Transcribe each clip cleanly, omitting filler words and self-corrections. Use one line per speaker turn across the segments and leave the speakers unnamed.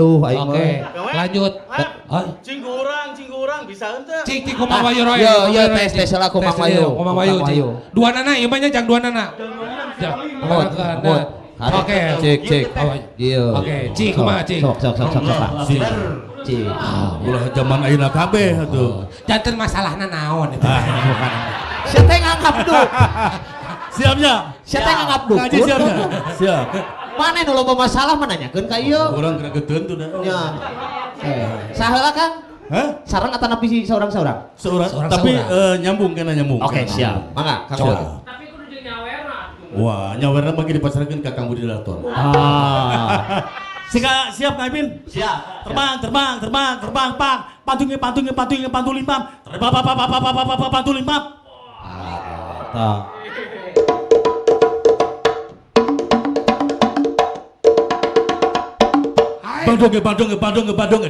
Oke, lanjut.
Cingurang bisa henteu.
Cing kumaha wayu roe.
Yo tes lah ku Mang Wayu.
Kumaha wayu. Dua nana ieu mah jang dua nana. Oke,
cek. Iya.
Oke, cing kumaha cing.
Sok. Cing.
Ulah zaman ayeuna kabeh atuh.
Janten masalahna naon eta.
Sia teh ngangapduk.
Siapnya.
Sia teh ngangapduk.
Ngaji siapnya. Siap.
Mana nu loba masalah mah nanyakeun ka ieu.
Urang kena gedeun tuh dah.
Ya. Saheula Kang?
Hah?
Sareng atau napi seorang?
Seorang. Tapi nyambung kena nyambung.
Oke, siap. Mangga, Kang.
Tapi kudu jeung nyawerna.
Wah, nyawerna bagi dipasarkeun ka Kang Budi Dator. Siap Kang Ipin?
Siap.
Terbang, pak. Pantungnya, pantul limpam. Pantul limpam. Badong,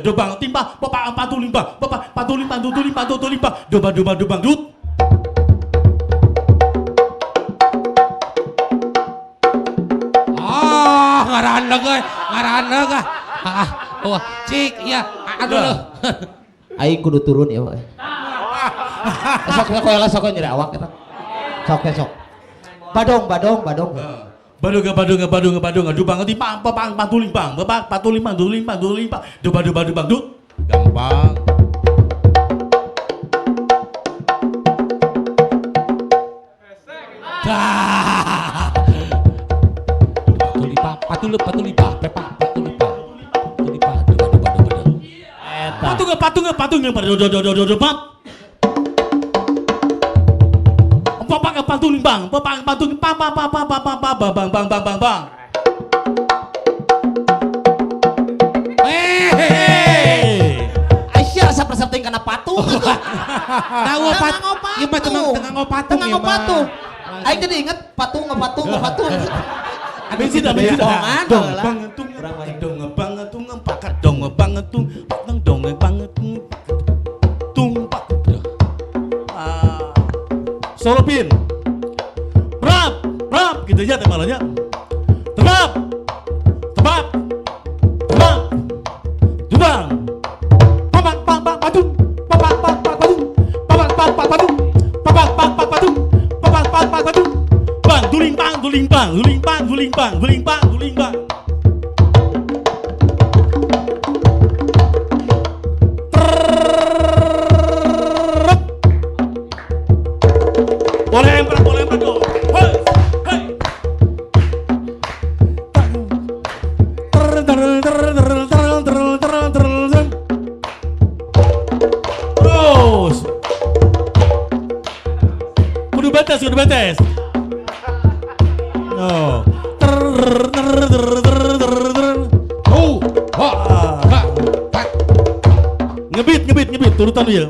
dobang, timpa, bapak pantul limpam, dobang, dut.
Ngarahan gah. Cik, ya, aduh.
Aing kudu turun ya, Pak. Sok nyeri awak eta. Sok. Badong.
Badung, dubang, timpa, pantul limpam, dobang, dut. Gampang.
Patulipah, pepak, patulipah.
Patungnya, pap. Papak pantul limpang, bang.
Aisyah asa persepting kana patung.
Tahu patung. Ieu mah tengah ngopatung.
Aing tadi inget patung.
Bensin dah. Solopin. Prap, gitu aja temalanya. Tebak. Dubang. Patung. Bang, duling bang. Boleh empat dong. Hei. Terus. Kudu betes. No. Ngebit turutan dia.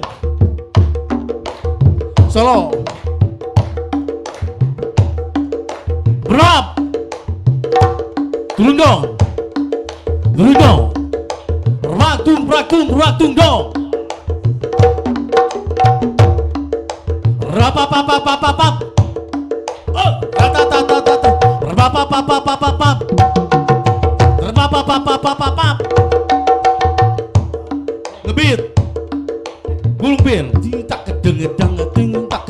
Solo. Berap. Turun dong. Ratung dong. Rapapapapapapap. Oh, ratatatatatat. Rapapapapapapap. Rapapapapapapap. Ngebit. Gulungpin. Tak kedengedang. Pating pak.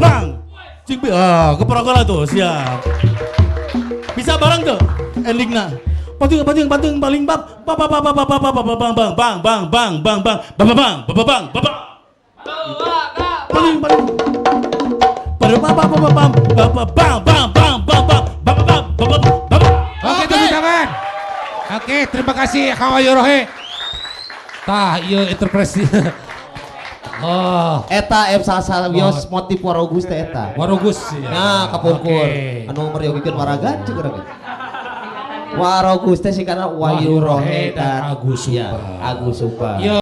Bang. Cing keprokola tuh, siap. Bisa bareng tuh endingnya. Patung paling bang.
Oke, tepuk tangan. Oke, terima kasih Kang Wayu Rohe. Tah, ieu interpretasi. Oh,
Eta salah motif Warogus teh eta.
Warogus ya.
Nah, kapungkur. Anu meryogeun waragan cik urang. Warogus teh singkatna Wayu Rohe dan
Agus Supa.
Agus Supa.